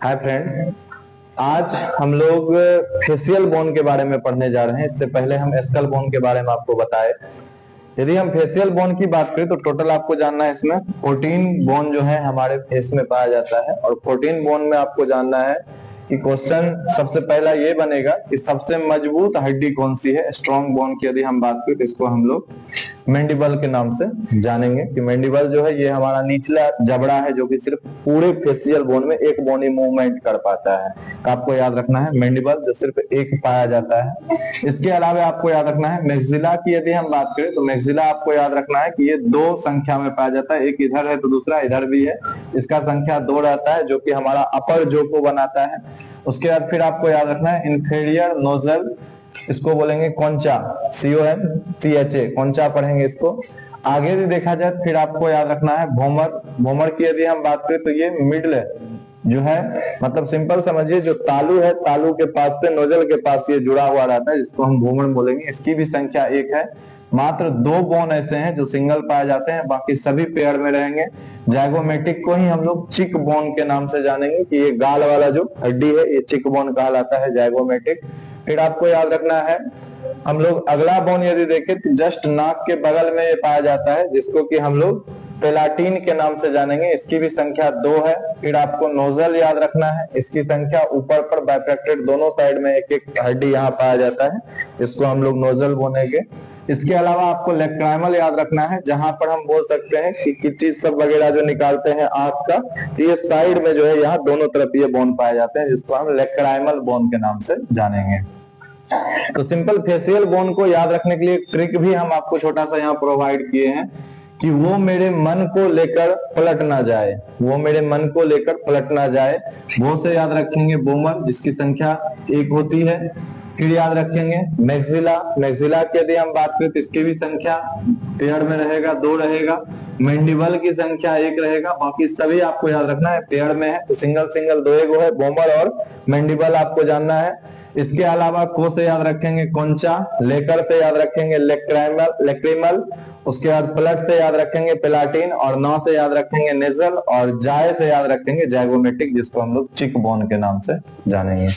Hi friend, आज हम लोग फेशियल बोन के बारे में पढ़ने जा रहे हैं। इससे पहले हम स्कल बोन के बारे में आपको बताए। यदि हम फेशियल बोन की बात करें तो टोटल आपको जानना है, इसमें 14 बोन जो है हमारे फेस में पाया जाता है। और 14 बोन में आपको जानना है कि क्वेश्चन सबसे पहला ये बनेगा कि सबसे मजबूत हड्डी कौन सी है। स्ट्रॉन्ग बोन की यदि हम बात करें तो इसको हम लोग मैंडिबल के नाम से जानेंगे कि मैंडिबल जो है ये हमारा निचला जबड़ा है जो कि सिर्फ पूरे फेशियल बोन में एक बोन ही मूवमेंट कर पाता है। तो आपको याद रखना है मैंडिबल जो सिर्फ एक पाया जाता है। इसके अलावा आपको याद रखना है मैक्सिला की यदि हम बात करें तो मैक्सिला आपको याद रखना है कि ये 2 संख्या में पाया जाता है। एक इधर है तो दूसरा इधर भी है। इसका संख्या 2 रहता है जो कि हमारा अपर जो को बनाता है। उसके बाद फिर आपको याद रखना है इंफीरियर नोजल, इसको बोलेंगे कौनचा, CONCHA, कौनचा पढ़ेंगे इसको। आगे भी देखा जाए फिर आपको याद रखना है भोमर। भोमर की यदि हम बात करें तो ये मिडल जो है, मतलब सिंपल समझिए जो तालू है, तालू के पास से नोजल के पास ये जुड़ा हुआ रहता है जिसको हम भोमर बोलेंगे। इसकी भी संख्या 1 है। मात्र 2 बोन ऐसे हैं जो सिंगल पाए जाते हैं, बाकी सभी पेयर में रहेंगे। जाइगोमेटिक को ही हम लोग चिक बोन के नाम से जानेंगे कि ये गाल वाला जो हड्डी है ये चिक बोन कहलाता है, जाइगोमेटिक। फिर आपको याद रखना है हम लोग अगला बोन यदि देखें तो जस्ट नाक के बगल में ये पाया जाता है जिसको कि हम लोग पेलाटीन के नाम से जानेंगे। इसकी भी संख्या 2 है। फिर आपको नोजल याद रखना है, इसकी संख्या ऊपर पर बाइफैक्टेड दोनों साइड में एक एक हड्डी यहाँ पाया जाता है, इसको हम लोग नोजल बोलेंगे। इसके अलावा आपको लेक्राइमल याद रखना है, जहां पर हम बोल सकते हैं कि चीज सब वगैरह जो निकालते हैं आंख का, तो ये साइड में जो है यहाँ दोनों तरफ ये बोन पाए जाते हैं जिसको हम लेक्राइमल बोन के नाम से जानेंगे। तो सिंपल फेशियल बोन को याद रखने के लिए एक ट्रिक भी हम आपको छोटा सा यहाँ प्रोवाइड किए हैं कि वो मेरे मन को लेकर पलट ना जाए, वो मेरे मन को लेकर पलट ना जाए। वो से याद रखेंगे बोमर जिसकी संख्या 1 होती है। फिर याद रखेंगे मैक्सिला। मैक्सिला की यदि हम बात करें तो इसकी भी संख्या पेयर में रहेगा, 2 रहेगा। मैंडिबल की संख्या 1 रहेगा, बाकी सभी आपको याद रखना है पेयर में है तो सिंगल सिंगल 2 है, बोमर और मैंडिबल आपको जानना है। इसके अलावा को से याद रखेंगे कौनचा, लेकर से याद रखेंगे लेक्रिमल, उसके बाद प्लट से याद रखेंगे पेलाटीन, और नौ से याद रखेंगे नेजल, और जाय से याद रखेंगे जाइगोमेटिक जिसको हम लोग चिक बोन के नाम से जानेंगे।